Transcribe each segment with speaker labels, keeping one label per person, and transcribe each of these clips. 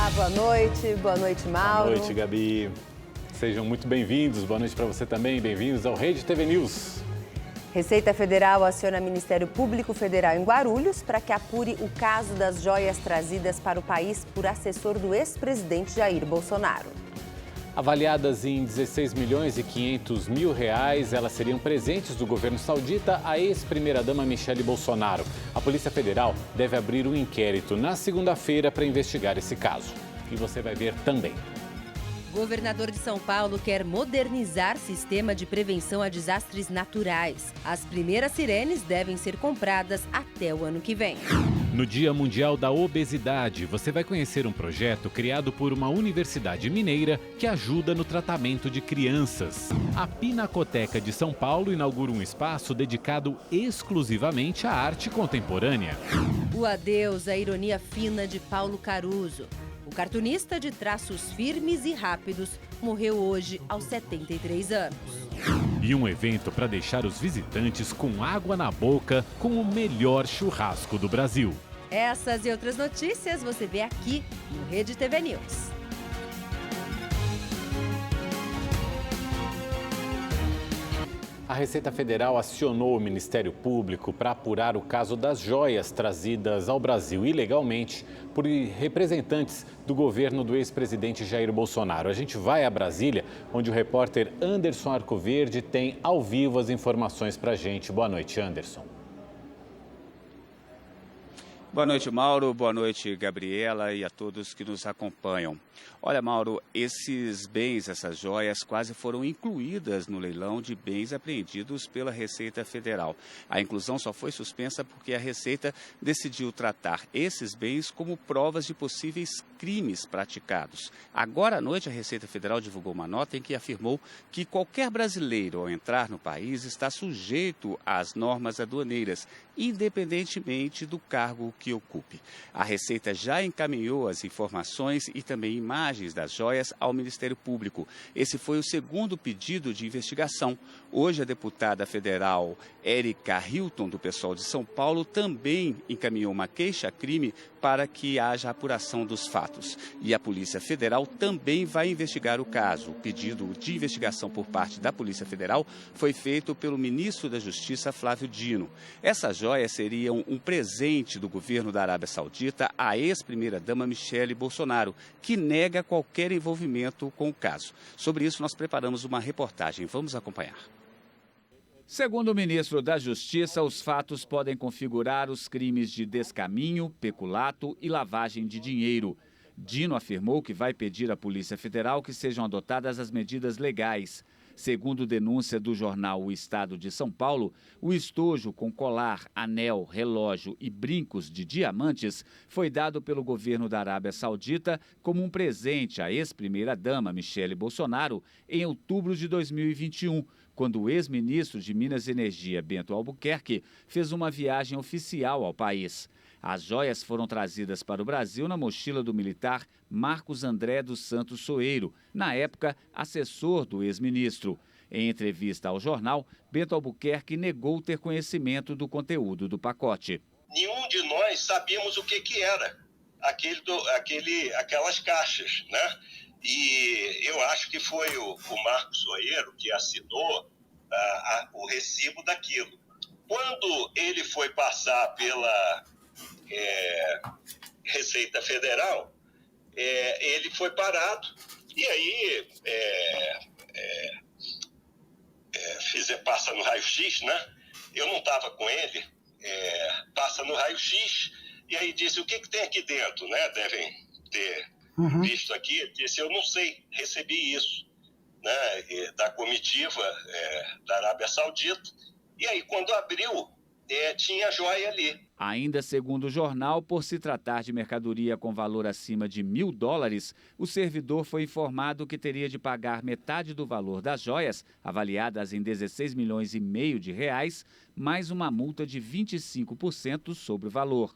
Speaker 1: Olá, boa noite. Boa noite, Mauro.
Speaker 2: Boa noite, Gabi. Sejam muito bem-vindos. Boa noite para você também. Bem-vindos ao Rede TV News.
Speaker 1: Receita Federal aciona Ministério Público Federal em Guarulhos para que apure o caso das joias trazidas para o país por assessor do ex-presidente Jair Bolsonaro.
Speaker 2: Avaliadas em 16 milhões e 500 mil reais, elas seriam presentes do governo saudita à ex-primeira-dama Michele Bolsonaro. A Polícia Federal deve abrir um inquérito na segunda-feira para investigar esse caso. E você vai ver também.
Speaker 3: O governador de São Paulo quer modernizar sistema de prevenção a desastres naturais. As primeiras sirenes devem ser compradas até o ano que vem.
Speaker 2: No Dia Mundial da Obesidade, você vai conhecer um projeto criado por uma universidade mineira que ajuda no tratamento de crianças. A Pinacoteca de São Paulo inaugura um espaço dedicado exclusivamente à arte contemporânea.
Speaker 3: O adeus à ironia fina de Paulo Caruso. O cartunista de traços firmes e rápidos morreu hoje aos 73 anos.
Speaker 2: E um evento para deixar os visitantes com água na boca com o melhor churrasco do Brasil.
Speaker 3: Essas e outras notícias você vê aqui no Rede TV News.
Speaker 2: A Receita Federal acionou o Ministério Público para apurar o caso das joias trazidas ao Brasil ilegalmente por representantes do governo do ex-presidente Jair Bolsonaro. A gente vai a Brasília, onde o repórter Anderson Arcoverde tem ao vivo as informações para a gente. Boa noite, Anderson.
Speaker 4: Boa noite, Mauro. Boa noite, Gabriela, e a todos que nos acompanham. Olha, Mauro, esses bens, essas joias, quase foram incluídas no leilão de bens apreendidos pela Receita Federal. A inclusão só foi suspensa porque a Receita decidiu tratar esses bens como provas de possíveis crimes praticados. Agora à noite, a Receita Federal divulgou uma nota em que afirmou que qualquer brasileiro, ao entrar no país, está sujeito às normas aduaneiras, independentemente do cargo que ocupe. A Receita já encaminhou as informações e também imagens das joias ao Ministério Público. Esse foi o segundo pedido de investigação. Hoje, a deputada federal Érica Hilton, do PSOL de São Paulo, também encaminhou uma queixa-crime para que haja apuração dos fatos. E a Polícia Federal também vai investigar o caso. O pedido de investigação por parte da Polícia Federal foi feito pelo ministro da Justiça, Flávio Dino. Essas joias seriam um presente do governo da Arábia Saudita à ex-primeira-dama Michele Bolsonaro, que nega qualquer envolvimento com o caso. Sobre isso, nós preparamos uma reportagem. Vamos acompanhar.
Speaker 5: Segundo o ministro da Justiça, os fatos podem configurar os crimes de descaminho, peculato e lavagem de dinheiro. Dino afirmou que vai pedir à Polícia Federal que sejam adotadas as medidas legais. Segundo denúncia do jornal O Estado de São Paulo, o estojo com colar, anel, relógio e brincos de diamantes foi dado pelo governo da Arábia Saudita como um presente à ex-primeira-dama Michele Bolsonaro em outubro de 2021, quando o ex-ministro de Minas e Energia, Bento Albuquerque, fez uma viagem oficial ao país. As joias foram trazidas para o Brasil na mochila do militar Marcos André dos Santos Soeiro, na época assessor do ex-ministro. Em entrevista ao jornal, Bento Albuquerque negou ter conhecimento do conteúdo do pacote.
Speaker 6: Nenhum de nós sabíamos o que era aquelas caixas, né? E eu acho que foi o Marcos Soeiro que assinou o recibo daquilo. Quando ele foi passar pela Receita Federal, ele foi parado e aí passa no raio-x, né? Eu não estava com ele, passa no raio-x e aí disse: o que tem aqui dentro, né? Devem ter visto aqui. Ele disse: eu não sei, recebi isso, né? Da comitiva da Arábia Saudita. E aí, quando abriu, tinha joia ali.
Speaker 5: Ainda segundo o jornal, por se tratar de mercadoria com valor acima de $1.000, o servidor foi informado que teria de pagar metade do valor das joias, avaliadas em 16 milhões e meio de reais, mais uma multa de 25% sobre o valor.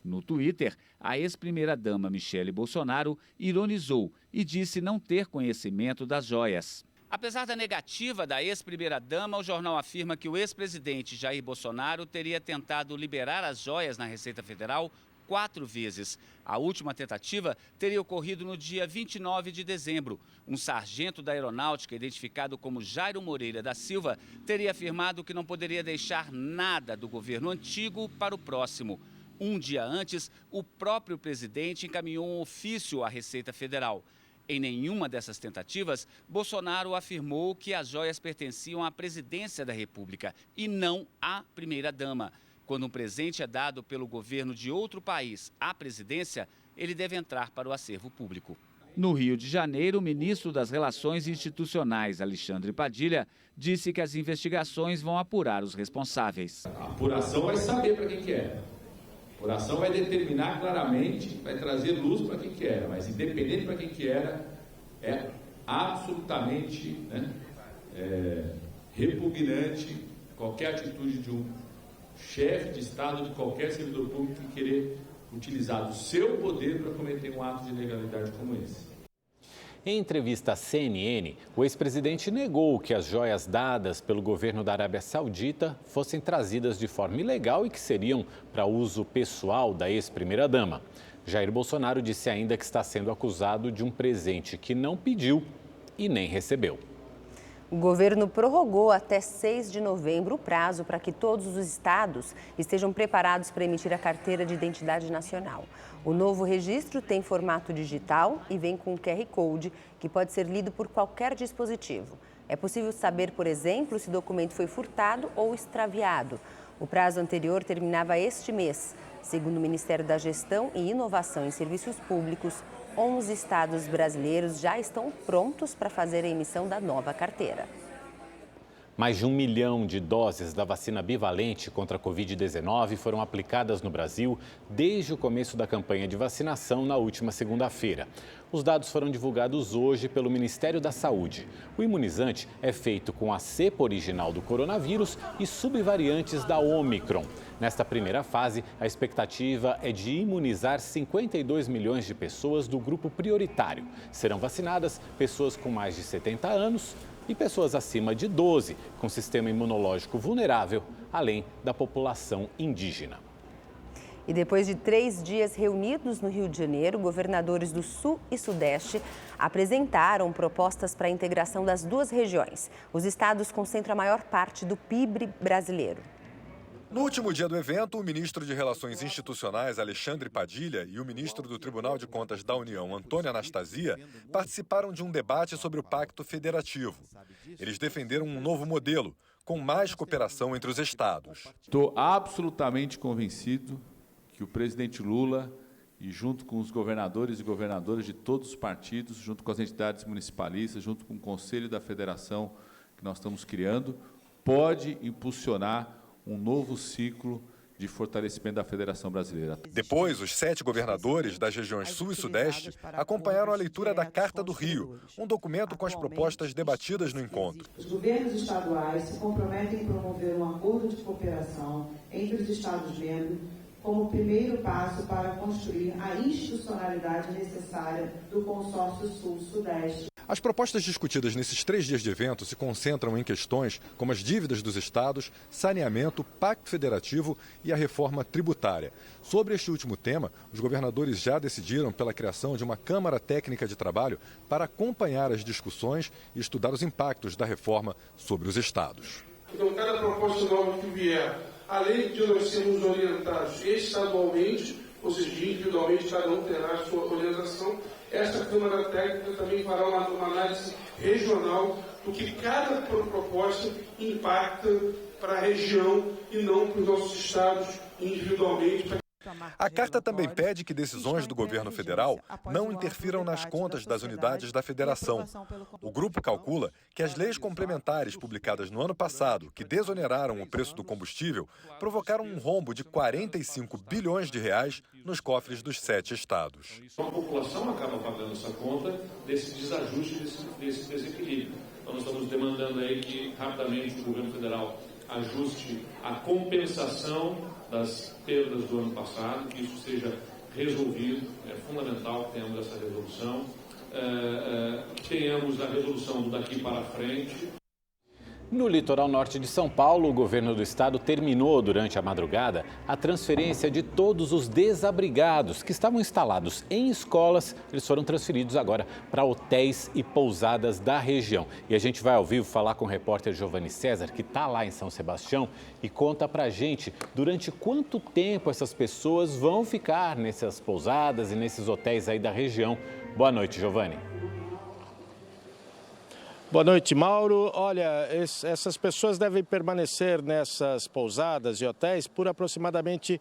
Speaker 5: No Twitter, a ex-primeira-dama Michele Bolsonaro ironizou e disse não ter conhecimento das joias. Apesar da negativa da ex-primeira-dama, o jornal afirma que o ex-presidente Jair Bolsonaro teria tentado liberar as joias na Receita Federal
Speaker 4: 4 vezes. A última tentativa teria ocorrido no dia 29 de dezembro. Um sargento da aeronáutica, identificado como Jairo Moreira da Silva, teria afirmado que não poderia deixar nada do governo antigo para o próximo. Um dia antes, o próprio presidente encaminhou um ofício à Receita Federal. Em nenhuma dessas tentativas, Bolsonaro afirmou que as joias pertenciam à presidência da República e não à primeira-dama. Quando um presente é dado pelo governo de outro país à presidência, ele deve entrar para o acervo público.
Speaker 5: No Rio de Janeiro, o ministro das Relações Institucionais, Alexandre Padilha, disse que as investigações vão apurar os responsáveis.
Speaker 7: A apuração vai saber para quem que é. A apuração vai determinar claramente, vai trazer luz para quem que era, mas independente para quem que era, é absolutamente repugnante qualquer atitude de um chefe de Estado, de qualquer servidor público que querer utilizar o seu poder para cometer um ato de ilegalidade como esse.
Speaker 2: Em entrevista à CNN, o ex-presidente negou que as joias dadas pelo governo da Arábia Saudita fossem trazidas de forma ilegal e que seriam para uso pessoal da ex-primeira-dama. Jair Bolsonaro disse ainda que está sendo acusado de um presente que não pediu e nem recebeu.
Speaker 1: O governo prorrogou até 6 de novembro o prazo para que todos os estados estejam preparados para emitir a carteira de identidade nacional. O novo registro tem formato digital e vem com QR Code, que pode ser lido por qualquer dispositivo. É possível saber, por exemplo, se o documento foi furtado ou extraviado. O prazo anterior terminava este mês. Segundo o Ministério da Gestão e Inovação em Serviços Públicos, 11 estados brasileiros já estão prontos para fazer a emissão da nova carteira.
Speaker 2: Mais de 1 milhão de doses da vacina bivalente contra a Covid-19 foram aplicadas no Brasil desde o começo da campanha de vacinação na última segunda-feira. Os dados foram divulgados hoje pelo Ministério da Saúde. O imunizante é feito com a cepa original do coronavírus e subvariantes da Omicron. Nesta primeira fase, a expectativa é de imunizar 52 milhões de pessoas do grupo prioritário. Serão vacinadas pessoas com mais de 70 anos e pessoas acima de 12, com sistema imunológico vulnerável, além da população indígena.
Speaker 1: E depois de 3 dias reunidos no Rio de Janeiro, governadores do Sul e Sudeste apresentaram propostas para a integração das duas regiões. Os estados concentram a maior parte do PIB brasileiro.
Speaker 8: No último dia do evento, o ministro de Relações Institucionais, Alexandre Padilha, e o ministro do Tribunal de Contas da União, Antônio Anastasia, participaram de um debate sobre o Pacto Federativo. Eles defenderam um novo modelo, com mais cooperação entre os estados.
Speaker 7: Estou absolutamente convencido que o presidente Lula, e junto com os governadores e governadoras de todos os partidos, junto com as entidades municipalistas, junto com o Conselho da Federação que nós estamos criando, pode impulsionar um novo ciclo de fortalecimento da Federação Brasileira.
Speaker 8: Depois, os 7 governadores das regiões Sul e Sudeste acompanharam a leitura da Carta do Rio, um documento com as propostas debatidas no encontro.
Speaker 9: Os governos estaduais se comprometem em promover um acordo de cooperação entre os Estados-membros como primeiro passo para construir a institucionalidade necessária do consórcio Sul-Sudeste.
Speaker 8: As propostas discutidas nesses 3 dias de evento se concentram em questões como as dívidas dos estados, saneamento, pacto federativo e a reforma tributária. Sobre este último tema, os governadores já decidiram pela criação de uma Câmara Técnica de Trabalho para acompanhar as discussões e estudar os impactos da reforma sobre os estados.
Speaker 10: Então, cada proposta nova que vier, além de nós sermos orientados estadualmente, ou seja, individualmente, cada um terá a sua orientação, essa Câmara Técnica também fará uma análise regional do que cada proposta impacta para a região e não para os nossos estados individualmente.
Speaker 8: A carta também pede que decisões do governo federal não interfiram nas contas das unidades da federação. O grupo calcula que as leis complementares publicadas no ano passado, que desoneraram o preço do combustível, provocaram um rombo de 45 bilhões de reais nos cofres dos 7 estados.
Speaker 7: A população acaba pagando essa conta desse desajuste, desse desequilíbrio. Então, nós estamos demandando aí que rapidamente o governo federal ajuste a compensação das perdas do ano passado, que isso seja resolvido. É fundamental que tenhamos essa resolução, que tenhamos a resolução do daqui para frente.
Speaker 2: No litoral norte de São Paulo, o governo do estado terminou durante a madrugada a transferência de todos os desabrigados que estavam instalados em escolas. Eles foram transferidos agora para hotéis e pousadas da região. E a gente vai ao vivo falar com o repórter Giovanni César, que está lá em São Sebastião, e conta pra gente durante quanto tempo essas pessoas vão ficar nessas pousadas e nesses hotéis aí da região. Boa noite, Giovanni.
Speaker 11: Boa noite, Mauro. Olha, essas pessoas devem permanecer nessas pousadas e hotéis por aproximadamente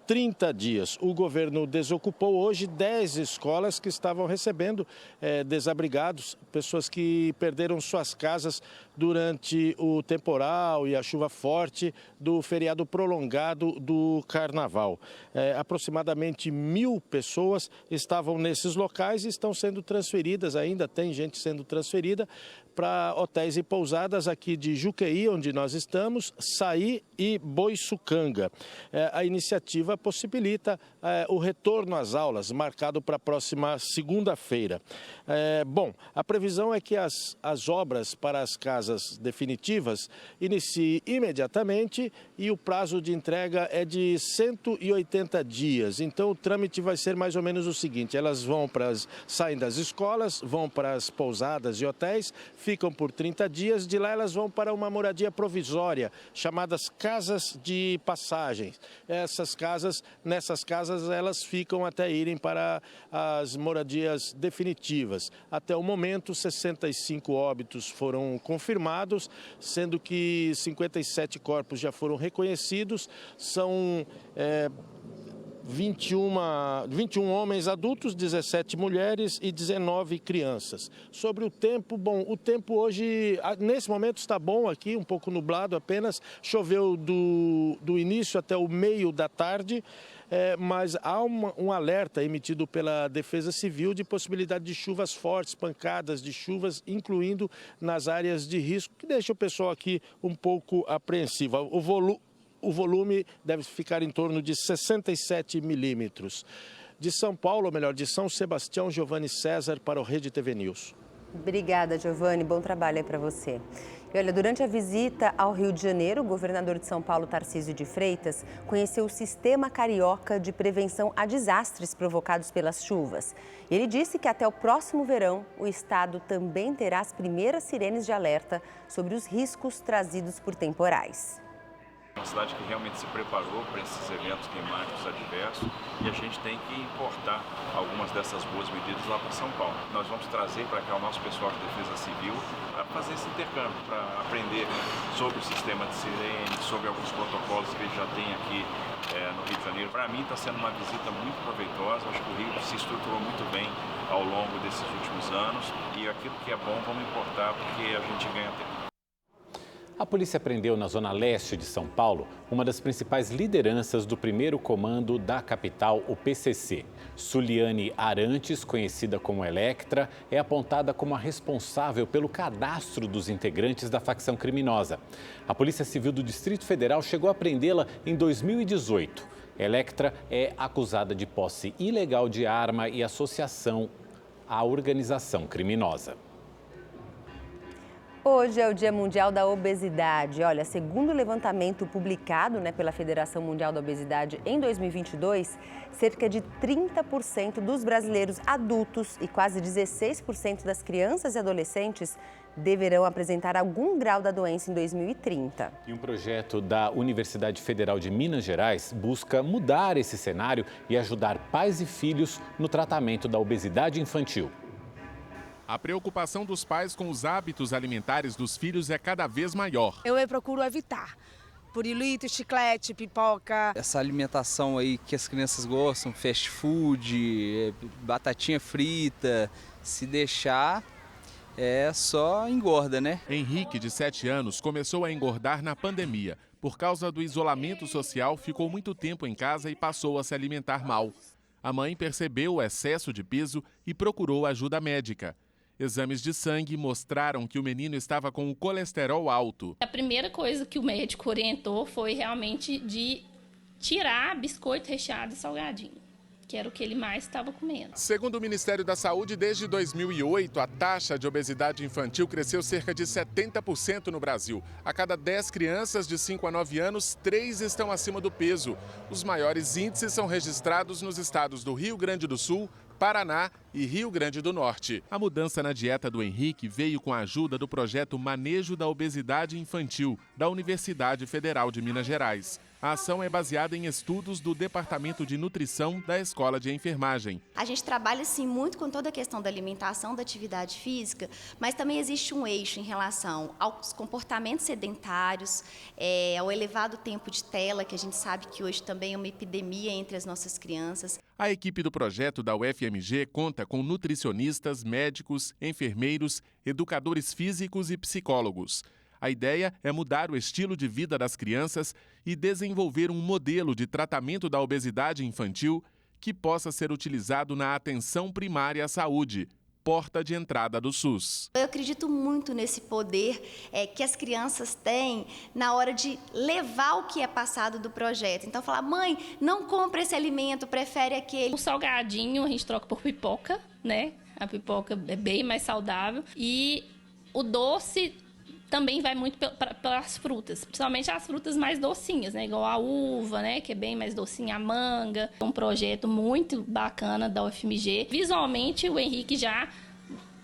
Speaker 11: 30 dias. O governo desocupou hoje 10 escolas que estavam recebendo desabrigados, pessoas que perderam suas casas durante o temporal e a chuva forte do feriado prolongado do Carnaval. Aproximadamente 1.000 pessoas estavam nesses locais e estão sendo transferidas, ainda tem gente sendo transferida para hotéis e pousadas aqui de Juqueí, onde nós estamos, Saí e Boiçucanga. A iniciativa possibilita o retorno às aulas, marcado para a próxima segunda-feira. Bom, a previsão é que as obras para as casas definitivas iniciem imediatamente e o prazo de entrega é de 180 dias. Então, o trâmite vai ser mais ou menos o seguinte: elas saem das escolas, vão para as pousadas e hotéis, ficam por 30 dias, de lá elas vão para uma moradia provisória, chamadas casas de passagens. Nessas casas elas ficam até irem para as moradias definitivas. Até o momento, 65 óbitos foram confirmados, sendo que 57 corpos já foram reconhecidos. São 21 homens adultos, 17 mulheres e 19 crianças. Sobre o tempo, bom, o tempo hoje, nesse momento está bom aqui, um pouco nublado apenas, choveu do início até o meio da tarde, mas há um alerta emitido pela Defesa Civil de possibilidade de chuvas fortes, pancadas de chuvas, incluindo nas áreas de risco, que deixa o pessoal aqui um pouco apreensivo. O volume deve ficar em torno de 67 milímetros. De São Paulo, ou melhor, de São Sebastião, Giovanni César para o Rede TV News.
Speaker 1: Obrigada, Giovanni. Bom trabalho aí para você. E olha, durante a visita ao Rio de Janeiro, o governador de São Paulo, Tarcísio de Freitas, conheceu o Sistema Carioca de Prevenção a Desastres provocados pelas chuvas. Ele disse que até o próximo verão, o estado também terá as primeiras sirenes de alerta sobre os riscos trazidos por temporais.
Speaker 12: Uma cidade que realmente se preparou para esses eventos climáticos adversos e a gente tem que importar algumas dessas boas medidas lá para São Paulo. Nós vamos trazer para cá o nosso pessoal de defesa civil para fazer esse intercâmbio, para aprender sobre o sistema de sirene, sobre alguns protocolos que ele já tem aqui no Rio de Janeiro. Para mim está sendo uma visita muito proveitosa, acho que o Rio se estruturou muito bem ao longo desses últimos anos e aquilo que é bom vamos importar porque a gente ganha tempo.
Speaker 2: A polícia prendeu na zona leste de São Paulo uma das principais lideranças do primeiro comando da capital, o PCC. Suliane Arantes, conhecida como Electra, é apontada como a responsável pelo cadastro dos integrantes da facção criminosa. A Polícia Civil do Distrito Federal chegou a prendê-la em 2018. Electra é acusada de posse ilegal de arma e associação à organização criminosa.
Speaker 1: Hoje é o Dia Mundial da Obesidade. Olha, segundo o levantamento publicado pela Federação Mundial da Obesidade em 2022, cerca de 30% dos brasileiros adultos e quase 16% das crianças e adolescentes deverão apresentar algum grau da doença em 2030.
Speaker 2: E um projeto da Universidade Federal de Minas Gerais busca mudar esse cenário e ajudar pais e filhos no tratamento da obesidade infantil.
Speaker 13: A preocupação dos pais com os hábitos alimentares dos filhos é cada vez maior.
Speaker 14: Eu procuro evitar pirulito, chiclete, pipoca.
Speaker 15: Essa alimentação aí que as crianças gostam, fast food, batatinha frita, se deixar só engorda, né?
Speaker 13: Henrique, de 7 anos, começou a engordar na pandemia. Por causa do isolamento social, ficou muito tempo em casa e passou a se alimentar mal. A mãe percebeu o excesso de peso e procurou ajuda médica. Exames de sangue mostraram que o menino estava com o colesterol alto.
Speaker 16: A primeira coisa que o médico orientou foi realmente de tirar biscoito recheado e salgadinho. que era o que ele mais estava comendo.
Speaker 13: Segundo o Ministério da Saúde, desde 2008, a taxa de obesidade infantil cresceu cerca de 70% no Brasil. A cada 10 crianças de 5 a 9 anos, 3 estão acima do peso. Os maiores índices são registrados nos estados do Rio Grande do Sul, Paraná e Rio Grande do Norte. A mudança na dieta do Henrique veio com a ajuda do projeto Manejo da Obesidade Infantil, da Universidade Federal de Minas Gerais. A ação é baseada em estudos do Departamento de Nutrição da Escola de Enfermagem.
Speaker 17: A gente trabalha, sim, muito com toda a questão da alimentação, da atividade física, mas também existe um eixo em relação aos comportamentos sedentários, ao elevado tempo de tela, que a gente sabe que hoje também é uma epidemia entre as nossas crianças.
Speaker 13: A equipe do projeto da UFMG conta com nutricionistas, médicos, enfermeiros, educadores físicos e psicólogos. A ideia é mudar o estilo de vida das crianças e desenvolver um modelo de tratamento da obesidade infantil que possa ser utilizado na atenção primária à saúde, porta de entrada do SUS.
Speaker 17: Eu acredito muito nesse poder que as crianças têm na hora de levar o que é passado do projeto. Então, falar, mãe, não compra esse alimento, prefere aquele.
Speaker 16: O salgadinho a gente troca por pipoca, né? A pipoca é bem mais saudável. E o doce também vai muito pelas frutas, principalmente as frutas mais docinhas, né? Igual a uva, né? Que é bem mais docinha, a manga. Um projeto muito bacana da UFMG. Visualmente, o Henrique já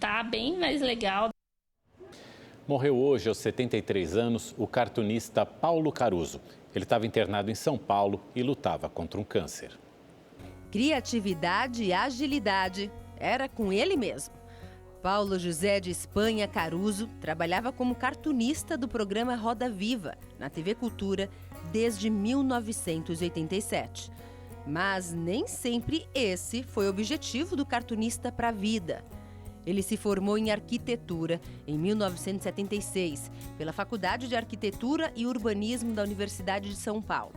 Speaker 16: tá bem mais legal.
Speaker 2: Morreu hoje, aos 73 anos, o cartunista Paulo Caruso. Ele estava internado em São Paulo e lutava contra um câncer.
Speaker 3: Criatividade e agilidade. Era com ele mesmo. Paulo José de Espanha Caruso trabalhava como cartunista do programa Roda Viva, na TV Cultura, desde 1987. Mas nem sempre esse foi o objetivo do cartunista para a vida. Ele se formou em arquitetura em 1976, pela Faculdade de Arquitetura e Urbanismo da Universidade de São Paulo.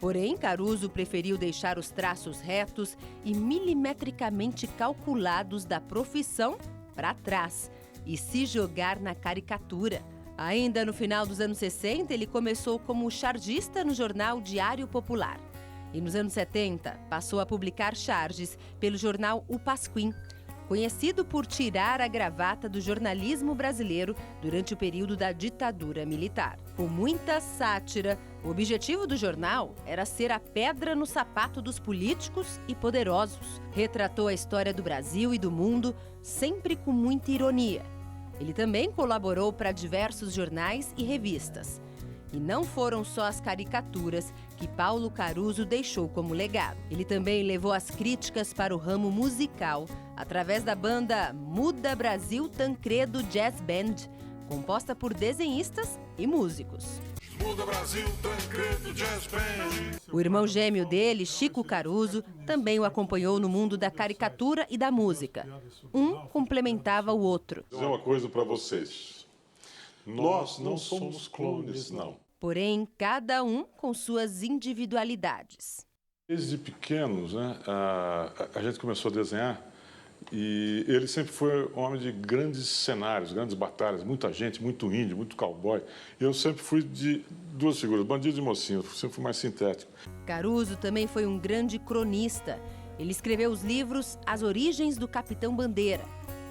Speaker 3: Porém, Caruso preferiu deixar os traços retos e milimetricamente calculados da profissão para trás e se jogar na caricatura. Ainda no final dos anos 60, ele começou como chargista no jornal Diário Popular. E nos anos 70, passou a publicar charges pelo jornal O Pasquim, conhecido por tirar a gravata do jornalismo brasileiro durante o período da ditadura militar. Com muita sátira, o objetivo do jornal era ser a pedra no sapato dos políticos e poderosos. Retratou a história do Brasil e do mundo, sempre com muita ironia. Ele também colaborou para diversos jornais e revistas. E não foram só as caricaturas que Paulo Caruso deixou como legado. Ele também levou as críticas para o ramo musical, através da banda Muda Brasil Tancredo Jazz Band, composta por desenhistas e músicos.
Speaker 18: Muda Brasil Tancredo Jazz Band.
Speaker 3: O irmão gêmeo dele, Chico Caruso, também o acompanhou no mundo da caricatura e da música. Um complementava o outro.
Speaker 18: Vou dizer uma coisa para vocês. Nós não somos clones, não.
Speaker 3: Porém, cada um com suas individualidades.
Speaker 18: Desde pequenos, né, a gente começou a desenhar e ele sempre foi um homem de grandes cenários, grandes batalhas, muita gente, muito índio, muito cowboy. Eu sempre fui de duas figuras, bandido e mocinho, sempre fui mais sintético.
Speaker 3: Caruso também foi um grande cronista. Ele escreveu os livros As Origens do Capitão Bandeira,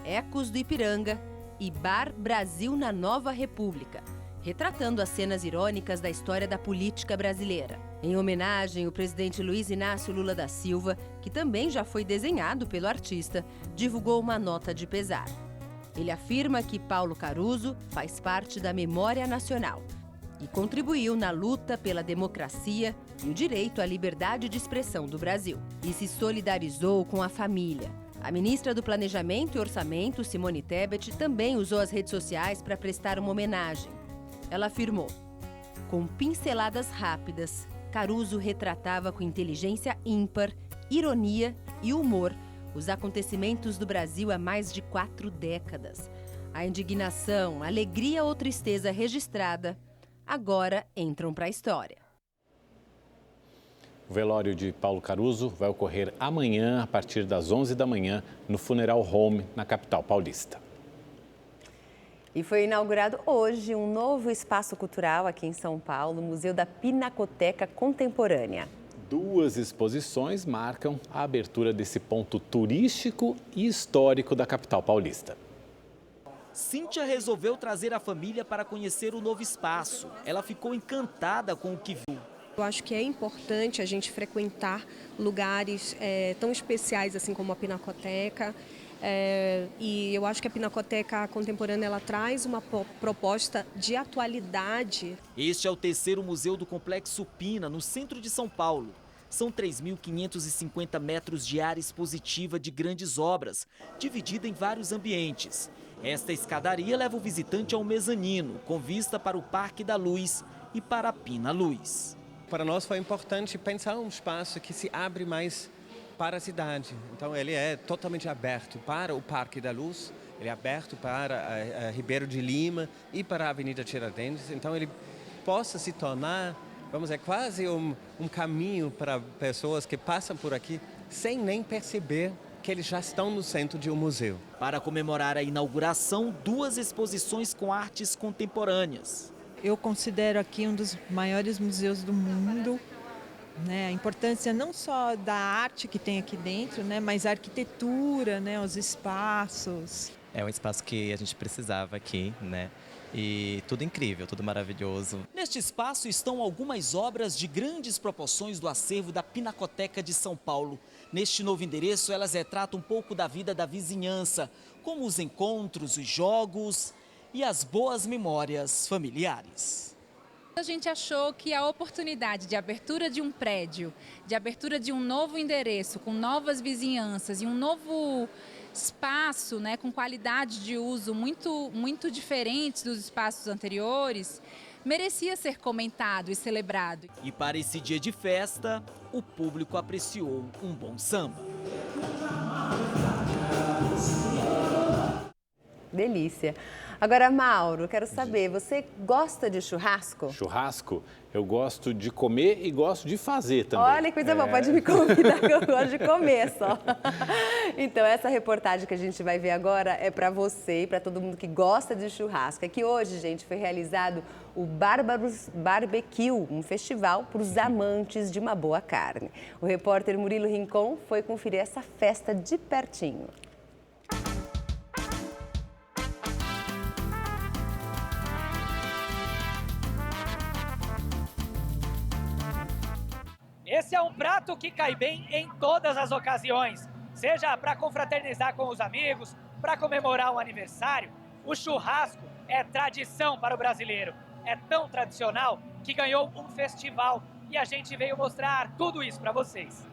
Speaker 3: Ecos do Ipiranga e Bar Brasil na Nova República, retratando as cenas irônicas da história da política brasileira. Em homenagem, o presidente Luiz Inácio Lula da Silva, que também já foi desenhado pelo artista, divulgou uma nota de pesar. Ele afirma que Paulo Caruso faz parte da memória nacional e contribuiu na luta pela democracia e o direito à liberdade de expressão do Brasil. E se solidarizou com a família. A ministra do Planejamento e Orçamento, Simone Tebet, também usou as redes sociais para prestar uma homenagem. Ela afirmou: com pinceladas rápidas, Caruso retratava com inteligência ímpar, ironia e humor os acontecimentos do Brasil há mais de 4 décadas. A indignação, alegria ou tristeza registrada agora entram para a história.
Speaker 2: O velório de Paulo Caruso vai ocorrer amanhã, a partir das 11 da manhã, no Funeral Home, na capital paulista.
Speaker 1: E foi inaugurado hoje um novo espaço cultural aqui em São Paulo, o Museu da Pinacoteca Contemporânea.
Speaker 2: 2 exposições marcam a abertura desse ponto turístico e histórico da capital paulista.
Speaker 19: Cíntia resolveu trazer a família para conhecer o novo espaço. Ela ficou encantada com o que viu.
Speaker 20: Eu acho que é importante a gente frequentar lugares tão especiais assim como a Pinacoteca. E eu acho que a Pinacoteca Contemporânea ela traz uma proposta de atualidade.
Speaker 19: Este é o terceiro museu do Complexo Pina, no centro de São Paulo. São 3.550 metros de área expositiva de grandes obras, dividida em vários ambientes. Esta escadaria leva o visitante ao mezanino, com vista para o Parque da Luz e para a Pina Luz.
Speaker 21: Para nós foi importante pensar um espaço que se abre mais para a cidade. Então ele é totalmente aberto para o Parque da Luz, ele é aberto para a Ribeiro de Lima e para a Avenida Tiradentes. Então ele possa se tornar, vamos dizer, quase um caminho para pessoas que passam por aqui sem nem perceber que eles já estão no centro de um museu.
Speaker 19: Para comemorar a inauguração, 2 exposições com artes contemporâneas.
Speaker 22: Eu considero aqui um dos maiores museus do mundo, né? A importância não só da arte que tem aqui dentro, né? Mas a arquitetura, né? Os espaços.
Speaker 23: É um espaço que a gente precisava aqui, né? E tudo incrível, tudo maravilhoso.
Speaker 19: Neste espaço estão algumas obras de grandes proporções do acervo da Pinacoteca de São Paulo. Neste novo endereço, elas retratam um pouco da vida da vizinhança, como os encontros, os jogos e as boas memórias familiares.
Speaker 24: A gente achou que a oportunidade de abertura de um prédio, de abertura de um novo endereço, com novas vizinhanças e um novo espaço, né, com qualidade de uso muito diferentes dos espaços anteriores, merecia ser comentado e celebrado.
Speaker 19: E para esse dia de festa, o público apreciou um bom samba.
Speaker 1: Delícia. Agora, Mauro, quero saber, você gosta de churrasco?
Speaker 2: Churrasco? Eu gosto de comer e gosto de fazer também.
Speaker 1: Olha que coisa boa, pode me convidar que eu gosto de comer só. Então, essa reportagem que a gente vai ver agora é para você e para todo mundo que gosta de churrasco. É que hoje, gente, foi realizado o Bárbaros Barbecue, um festival para os amantes de uma boa carne. O repórter Murilo Rincon foi conferir essa festa de pertinho.
Speaker 25: Esse é um prato que cai bem em todas as ocasiões, seja para confraternizar com os amigos, para comemorar um aniversário. O churrasco é tradição para o brasileiro, é tão tradicional que ganhou um festival e a gente veio mostrar tudo isso para vocês.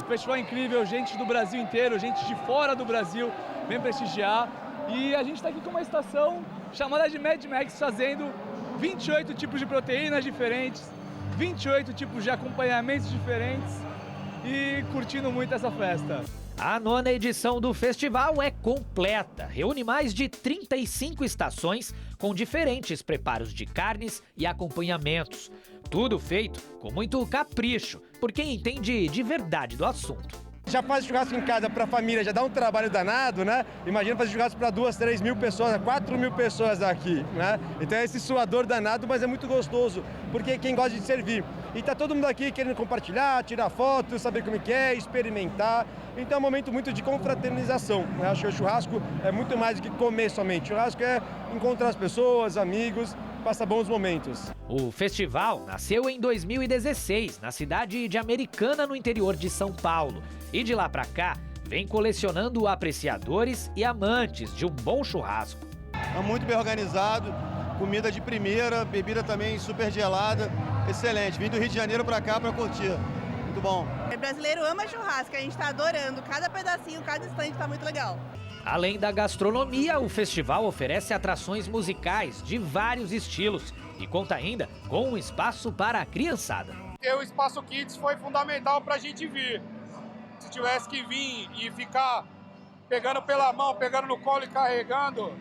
Speaker 26: O festival é incrível, gente do Brasil inteiro, gente de fora do Brasil vem prestigiar. E a gente está aqui com uma estação chamada de Mad Max, fazendo 28 tipos de proteínas diferentes, 28 tipos de acompanhamentos diferentes e curtindo muito essa festa.
Speaker 27: A 9ª edição do festival é completa. Reúne mais de 35 estações com diferentes preparos de carnes e acompanhamentos. Tudo feito com muito capricho, por quem entende de verdade do assunto.
Speaker 28: Já faz churrasco em casa para a família, já dá um trabalho danado, né? Imagina fazer churrasco para 2, 3 mil pessoas, 4 mil pessoas aqui, né? Então é esse suador danado, mas é muito gostoso, porque quem gosta de servir. E tá todo mundo aqui querendo compartilhar, tirar foto, saber como é que é, experimentar. Então é um momento muito de confraternização, né? Acho que o churrasco é muito mais do que comer somente. O churrasco é encontrar as pessoas, amigos, passar bons momentos.
Speaker 27: O festival nasceu em 2016, na cidade de Americana, no interior de São Paulo. E de lá pra cá, vem colecionando apreciadores e amantes de um bom churrasco.
Speaker 28: É muito bem organizado, comida de primeira, bebida também super gelada, excelente. Vim do Rio de Janeiro pra cá pra curtir, muito bom.
Speaker 29: O brasileiro ama churrasco, a gente tá adorando, cada pedacinho, cada instante tá muito legal.
Speaker 27: Além da gastronomia, o festival oferece atrações musicais de vários estilos e conta ainda com um espaço para a criançada.
Speaker 30: O Espaço Kids foi fundamental para a gente vir. Se tivesse que vir e ficar pegando pela mão, pegando no colo e carregando,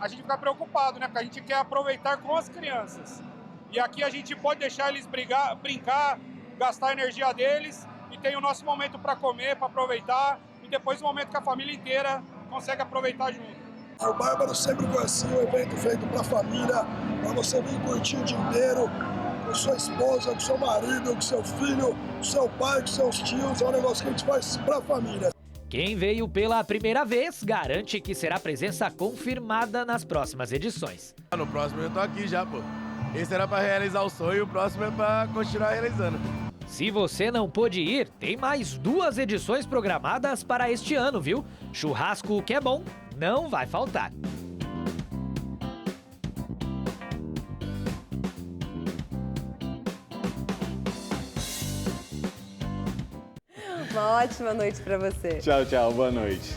Speaker 30: a gente fica preocupado, né? Porque a gente quer aproveitar com as crianças. E aqui a gente pode deixar eles brincar, gastar a energia deles e tem o nosso momento para comer, para aproveitar. depois um momento que a família inteira consegue aproveitar junto.
Speaker 4: O Bárbaro sempre foi assim, um evento feito para a família, para você vir curtir o dia inteiro, com sua esposa, com seu marido, com seu filho, com seu pai, com seus tios, é um negócio que a gente faz para a família.
Speaker 27: Quem veio pela primeira vez garante que será presença confirmada nas próximas edições.
Speaker 5: No próximo eu tô aqui já, pô. Esse era para realizar o sonho, o próximo é para continuar realizando.
Speaker 27: Se você não pôde ir, tem mais 2 edições programadas para este ano, viu? Churrasco que é bom, não vai faltar.
Speaker 1: Uma ótima noite para você.
Speaker 2: Tchau, tchau. Boa noite.